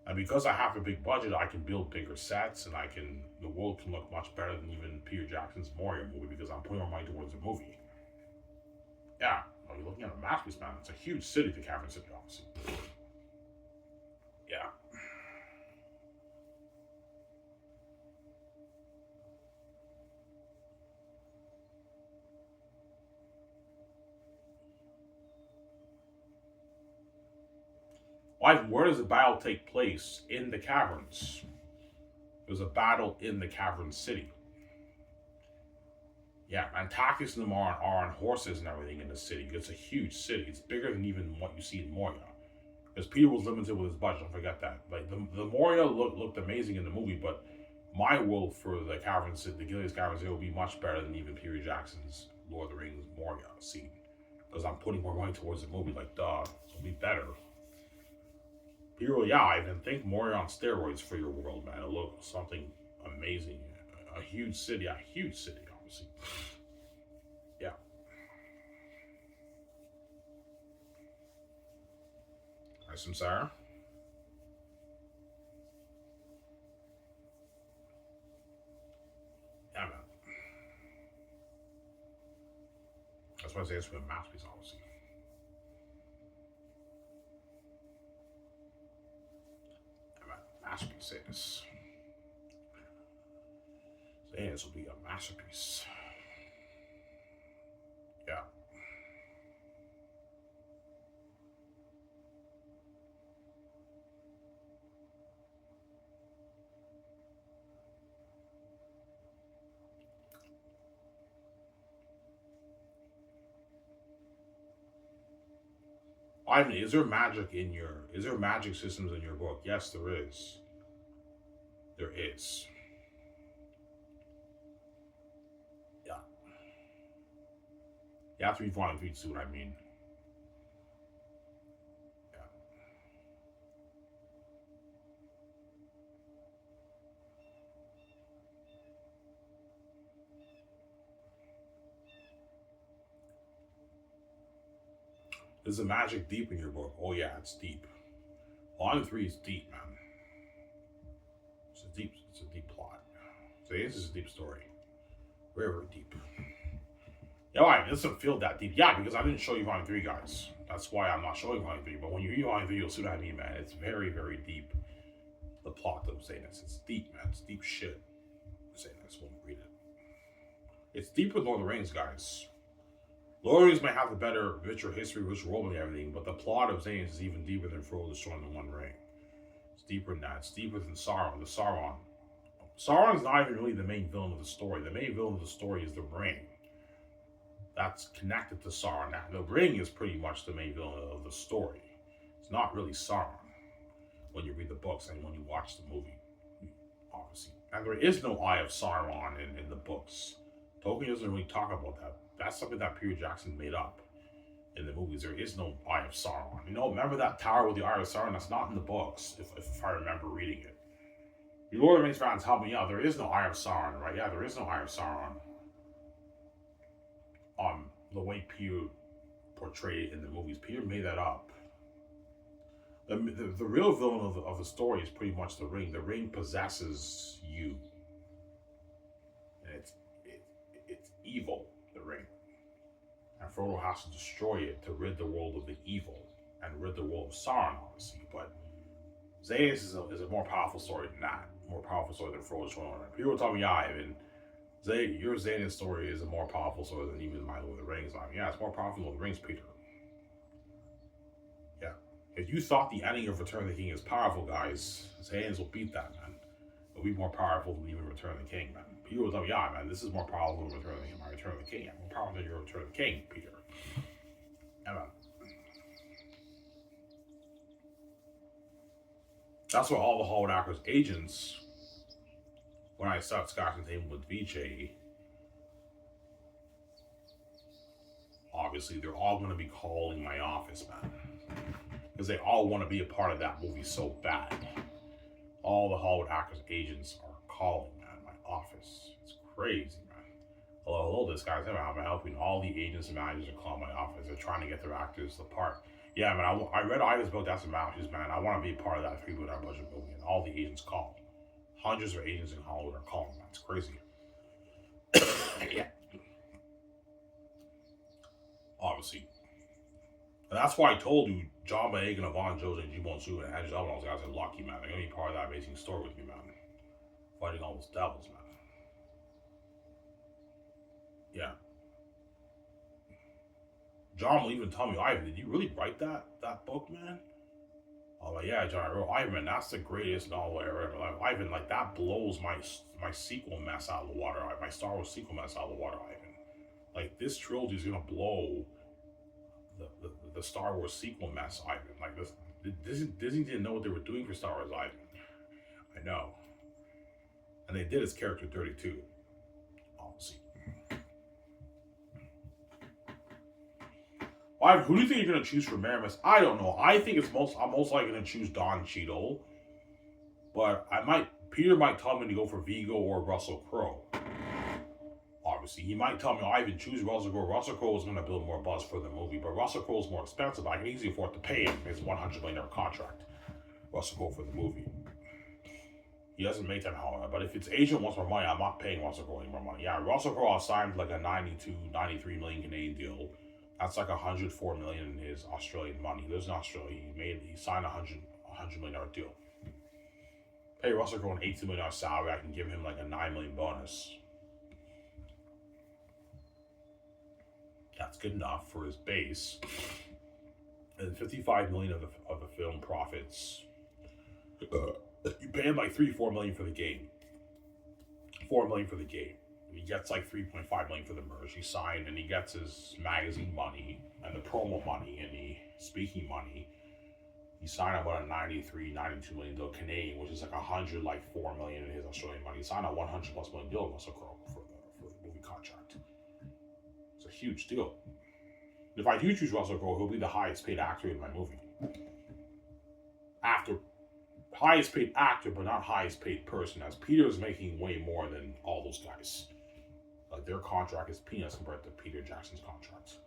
And because I have a big budget, I can build bigger sets, and the world can look much better than even Peter Jackson's Moria movie because I'm putting more money towards the movie. Yeah, you're looking at a masterpiece, man. It's a huge city, the cavern city, obviously. Yeah. Where does the battle take place? In the caverns. There's a battle in the cavern city. Yeah, and Takis and them are on horses and everything in the city. It's a huge city. It's bigger than even what you see in Moria. Because Peter was limited with his budget. Don't forget that. Like the Moria looked amazing in the movie, but my world for the cavern city, the Gilead's cavern city, will be much better than even Peter Jackson's Lord of the Rings Moria scene. Because I'm putting more money towards the movie. Like, duh, it'll be better. People, yeah, I even think Moria on steroids for your world, man. It'll look something amazing. A huge city, obviously. Yeah. Hi, Samsara. Yeah, man. That's why I say it's for a masterpiece, obviously. Masterpiece, say this. Say this will be a masterpiece. Yeah. Ivan, is there magic systems in your book? Yes, there is. There is. Yeah. You have to read volume 3 to see what I mean. Yeah. Is the magic deep in your book? Oh yeah, it's deep. Volume 3 is deep, man. It's a deep plot. So this is a deep story. Very, very deep. Yeah, why? It doesn't feel that deep. Yeah, because I didn't show you Volume 3, guys. That's why I'm not showing Volume 3. But when you read Volume 3, you'll see what I mean, man. It's very, very deep. The plot of Xanus. It's deep, man. It's deep shit. Xanus won't read it. It's deep with Lord of the Rings, guys. Lord of the Rings might have a better, richer history, richer world and everything, but the plot of Xanus is even deeper than Frodo destroying the One Ring. It's deeper than that. It's deeper than Sauron. The Sauron. Sauron's not even really the main villain of the story. The main villain of the story is the Ring. That's connected to Sauron. Now, the Ring is pretty much the main villain of the story. It's not really Sauron when you read the books and when you watch the movie, obviously. And there is no Eye of Sauron in the books. Tolkien doesn't really talk about that. That's something that Peter Jackson made up in the movies. There is no Eye of Sauron. You know, remember that tower with the Eye of Sauron? That's not in the books, if I remember reading it. You Lord of the Rings fans help me out. There is no Eye of Sauron, right? Yeah, there is no Eye of Sauron. The way Peter portrayed it in the movies, Peter made that up. The real villain of the story is pretty much the ring. The ring possesses you, and it's evil. The ring, and Frodo has to destroy it to rid the world of the evil and rid the world of Sauron, obviously. But Xanus is a more powerful story than that. More powerful story than Frodo's Throne. People tell me, yeah, Ivan, your Xanus story is a more powerful story than even my Lord of the Rings. I mean, yeah, it's more powerful than Lord of the Rings, Peter. Yeah. If you thought the ending of Return of the King is powerful, guys, Xanus will beat that, man. It'll be more powerful than even Return of the King, man. People will tell me, yeah, man, this is more powerful than Return of the King. My Return of the King, yeah, more powerful than your Return of the King, Peter. Yeah, man. That's why all the Howard Acker's agents, when I sat Scotch and table with VJ, obviously they're all going to be calling my office, man. Because they all want to be a part of that movie so bad. All the Howard Acker's agents are calling, man, my office. It's crazy, man. Hello, this guy's I'm helping. All the agents and managers are calling my office. They're trying to get their actors the part. Yeah, man, I read Ivan's book, That's the Mountains, man. I want to be a part of that $3 billion budget movie. And all the agents call. Hundreds of agents in Hollywood are calling, man. It's crazy. Yeah. Obviously. And that's why I told you, John Boyega, Yvonne Jones, and Jimon Su, and Andrew Elvin, those guys are lucky, man. They're going to be part of that amazing story with me, man. Fighting all those devils, man. Yeah. John will even tell me, Ivan, did you really write that book, man? I'm like, yeah, John, I wrote Ivan, that's the greatest novel I ever read. Like, Ivan, like, that blows my sequel mess out of the water. My Star Wars sequel mess out of the water, Ivan. Like, this trilogy is going to blow the Star Wars sequel mess, Ivan. Like, Disney didn't know what they were doing for Star Wars, Ivan. I know. And they did his character dirty, too. Obviously. Ivan, who do you think you're going to choose for Maramis? I don't know. I think I'm most likely going to choose Don Cheadle. But Peter might tell me to go for Vigo or Russell Crowe. Obviously, he might tell me, Ivan, choose Russell Crowe. Russell Crowe is going to build more buzz for the movie, but Russell Crowe is more expensive. I can easily afford to pay him his $100 million contract. Russell Crowe for the movie. He doesn't make that, however. But if its agent wants more money, I'm not paying Russell Crowe any more money. Yeah, Russell Crowe signed like a 93 million Canadian deal. That's like 104 million in his Australian money. He lives in Australia. He signed a $100 million deal. Pay Russell Crowe an $18 million salary. I can give him like a $9 million bonus. That's good enough for his base. And $55 million of the film profits. You pay him like $3-4 million for the game. $4 million for the game. He gets like $3.5 million for the merch he signed, and he gets his magazine money and the promo money and the speaking money. He signed about a 92 million deal Canadian, which is like $4 million in his Australian money. He signed a $100+ million deal with Russell Crowe for the movie contract. It's a huge deal. If I do choose Russell Crowe, he'll be the highest paid actor in my movie. Highest paid actor, but not highest paid person, as Peter's making way more than all those guys. Like, their contract is peanuts compared to Peter Jackson's contracts.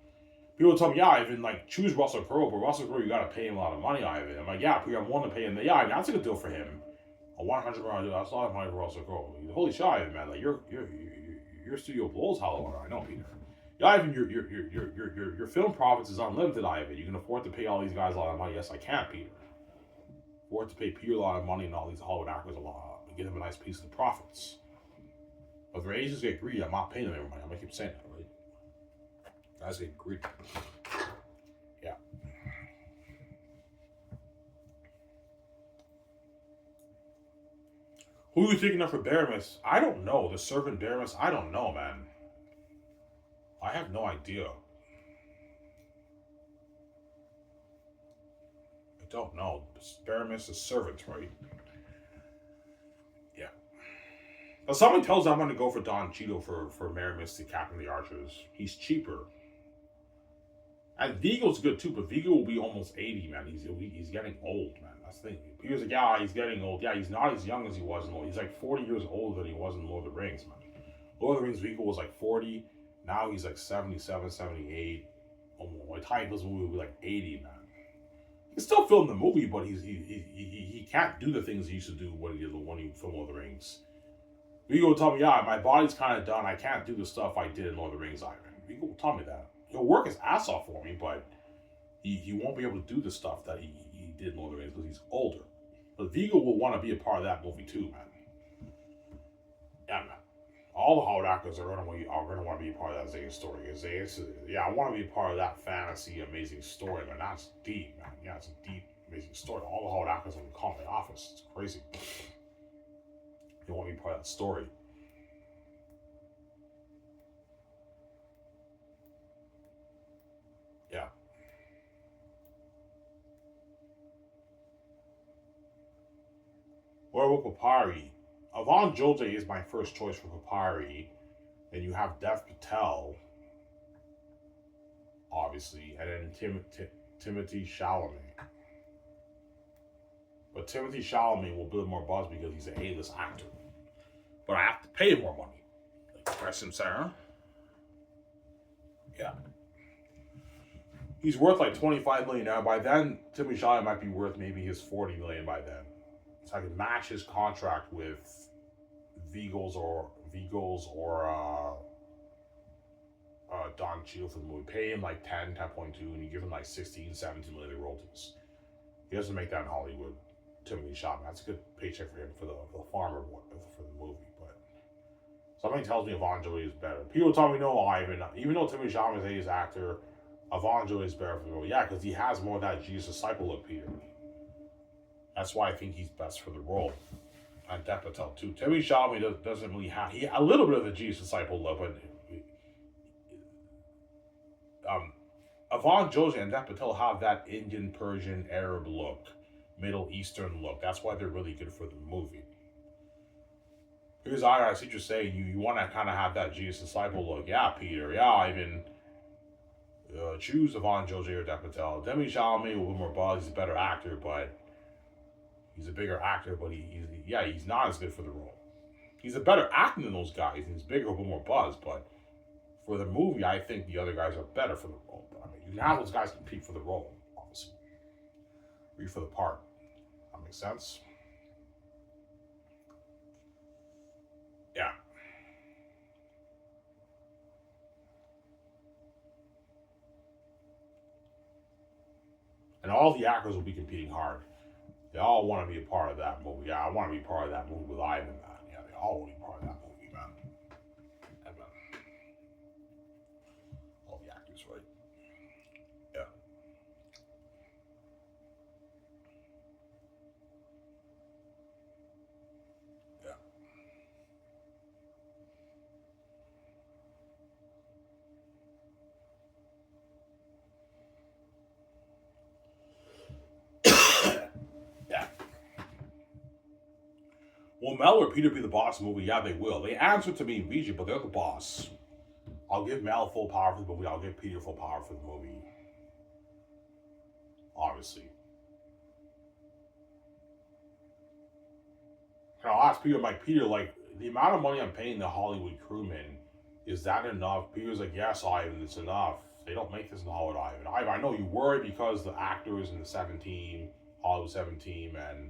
People tell me, yeah, Ivan, like, choose Russell Crowe, but Russell Crowe, you gotta pay him a lot of money, Ivan. I'm like, yeah, Peter, I'm willing to pay him. Yeah, that's a good deal for him. A $100 million deal, that's a lot of money for Russell Crowe. Holy shit, Ivan, man, like, your studio blows Hollywood. I know, Peter. Yeah, Ivan, your film profits is unlimited, Ivan. You can afford to pay all these guys a lot of money. Yes, I can, Peter. Afford to pay Peter a lot of money and all these Hollywood actors a lot, and give them a nice piece of the profits. But if their agents get greedy, I'm not paying them any money. I'm gonna keep saying that, right? Guys get greedy. Yeah. Who are you thinking of for Baramis? I don't know. The servant Baramis? I don't know, man. I have no idea. I don't know. Baramis is servant, right? Yeah. Now, someone tells me I'm going to go for Don Cheadle for Maramis, the captain of the archers. He's cheaper. And Vigo's good too, but Vigo will be almost 80, man. He's getting old, man. That's the thing. He was like, yeah, he's getting old. Yeah, he's not as young as he was in Lord. He's like 40 years older than he was in Lord of the Rings, man. Lord of the Rings Viggo was like 40. Now he's like 77, 78. By the time he does the movie, he'll be like 80, man. He can still film the movie, but he can't do the things he used to do when he filmed Lord of the Rings. Viggo will tell me, yeah, my body's kind of done. I can't do the stuff I did in Lord of the Rings, Ivan. Viggo will tell me that. He'll work his ass off for me, but he won't be able to do the stuff that he did in Lord of the Rings because he's older. But Viggo will want to be a part of that movie too, man. Yeah, man. All the Hollywood actors are gonna want to be a part of that Xanus story. Yeah, I want to be a part of that fantasy, amazing story, man. That's deep, man. Yeah, it's a deep, amazing story. All the Hollywood actors will call my office. It's crazy. They want to be part of that story. Yeah. Or with Papyri. Avon Joje is my first choice for Papyri. Then you have Dev Patel, obviously, and then Timothy Chalamet. But Timothy Chalamet will build more buzz because he's an A-list actor. But I have to pay him more money. Like Preston Sarah. Yeah. He's worth like $25 million now. By then, Timothy Chalamet might be worth maybe his $40 million by then. So I can match his contract with Viggo's or Don Cheadle for the movie. Pay him like 10.2, and you give him like 16, 17 million royalties. He doesn't make that in Hollywood. Timothy Chalamet. That's a good paycheck for him for the farmer one for the movie. But something tells me Avon Joy is better. People tell me no, Ivan. Even though Timothy Chalamet is an actor, Avon Joy is better for the movie. Yeah, because he has more of that Jesus disciple look, Peter. That's why I think he's best for the role. And Dev Patel too. Timothy Chalamet doesn't really have a little bit of the Jesus disciple look, but Avon Joji and Dev Patel have that Indian, Persian, Arab look, Middle Eastern look. That's why they're really good for the movie. Because I see what you're saying. You want to kind of have that Jesus disciple look. Yeah, Peter. Yeah, Ivan. Choose Avon Joji or Dev Patel. Timothy Chalamet will be more buzz. He's a better actor, but he's a bigger actor. But he's not as good for the role. He's a better actor than those guys. And he's bigger with more buzz, but for the movie, I think the other guys are better for the role. But, I mean, you can have those guys compete for the role, obviously. Or for the part. That makes sense? Yeah. And all the actors will be competing hard. They all want to be a part of that movie. Yeah, I want to be part of that movie with Ivan, man. Yeah, they all want to be part of that movie, man. And, all the actors, right? Yeah. Yeah. Yeah. Will Mel or Peter be the boss movie? Yeah, they will. They answer to me in VJ, but they're the boss. I'll give Mel full power for the movie. I'll give Peter full power for the movie. Obviously. And I'll ask Peter, like, Peter, like, the amount of money I'm paying the Hollywood crewmen, is that enough? Peter's like, yes, Ivan, it's enough. They don't make this in Hollywood, Ivan. I know you worry because the actors in the 7 team, Hollywood 7 team, and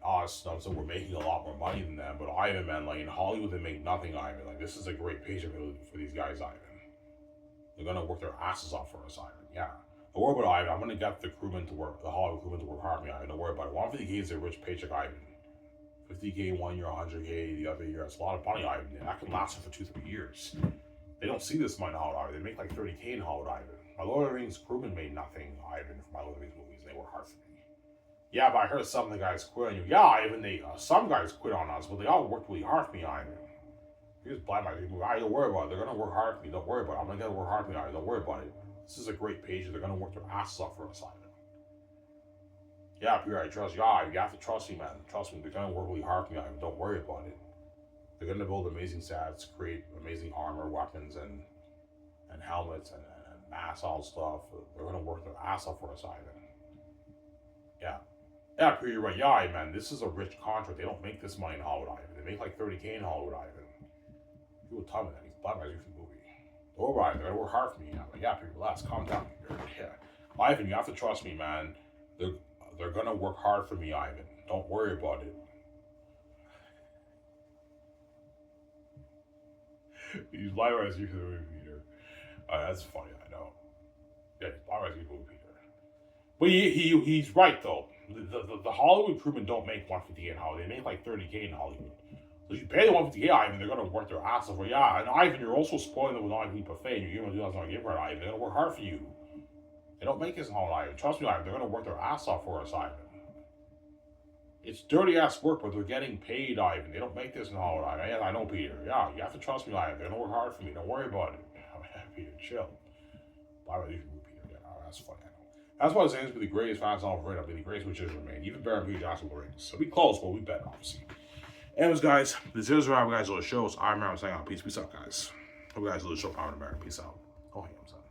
us, so we're making a lot more money than them. But Ivan, man, like in Hollywood, they make nothing, Ivan. Like this is a great paycheck for these guys, Ivan. They're gonna work their asses off for us, Ivan. Yeah. Don't worry about Ivan. I'm gonna get the crewmen to work, the Hollywood crewmen to work hard for me, Ivan. Don't worry about it. 150K is a rich paycheck, Ivan. 50K 1 year, 100K the other year. That's a lot of money, Ivan. And that can last for 2-3 years. They don't see this money in Hollywood, Ivan. They make like 30K in Hollywood, Ivan. My Lord of the Rings crewmen made nothing, Ivan, for my Lord of the Rings movies. They work hard for me. Yeah, but I heard some of the guys quit on you. Yeah, even some guys quit on us, but they all worked really hard for me, Ivan. You just blind my people. Don't worry about it. They're gonna work hard for me. Don't worry about it. I'm gonna work hard for me, Ivan. Don't worry about it. This is a great page. They're gonna work their asses off for us, Ivan. Yeah, Peter, I trust you. Yeah, you have to trust me, man. Trust me. They're gonna work really hard for me, Ivan. Don't worry about it. They're gonna build amazing sets, create amazing armor, weapons, and helmets and masks, all stuff. They're gonna work their ass off for us, Ivan. Yeah. Yeah, Peter, you're right. Yeah, man, this is a rich contract. They don't make this money in Hollywood, Ivan. They make like 30K in Hollywood, Ivan. People tell me that. He's black guys for the movie. Don't worry, they're gonna work hard for me. I'm like, yeah, Peter, relax, calm down, Peter. Yeah. Ivan, you have to trust me, man. They're gonna work hard for me, Ivan. Don't worry about it. He's black guys for the movie, Peter. That's funny, I know. Yeah, he's black guys for the movie, Peter. But he's right though. The Hollywood crewmen don't make 150K in Hollywood. They make like 30K in Hollywood. So if you pay the 150K, Ivan, they're gonna work their ass off. Well, yeah, and Ivan, you're also spoiling them with all eat buffet. And you're gonna do that's not give right, Ivan. They're gonna work hard for you. They don't make this in Hollywood, Ivan. Trust me, Ivan. They're gonna work their ass off for us, Ivan. It's dirty ass work, but they're getting paid, Ivan. They don't make this in Hollywood, Ivan. Yeah, I know, Peter. Yeah, you have to trust me, Ivan. They're gonna work hard for me. Don't worry about it. Peter, chill. Bye, Peter. Yeah, that's funny. That's why Xanus will be the greatest fans on I'll be the greatest which is remain. Even better than Peter Jackson will rings. So we close, but we bet, obviously. Anyways, guys, this is where guys all the shows. I'm Aaron saying out. Peace out, guys. Hope you guys lose the show. Power in America. Peace out. Oh, hey, I'm sorry.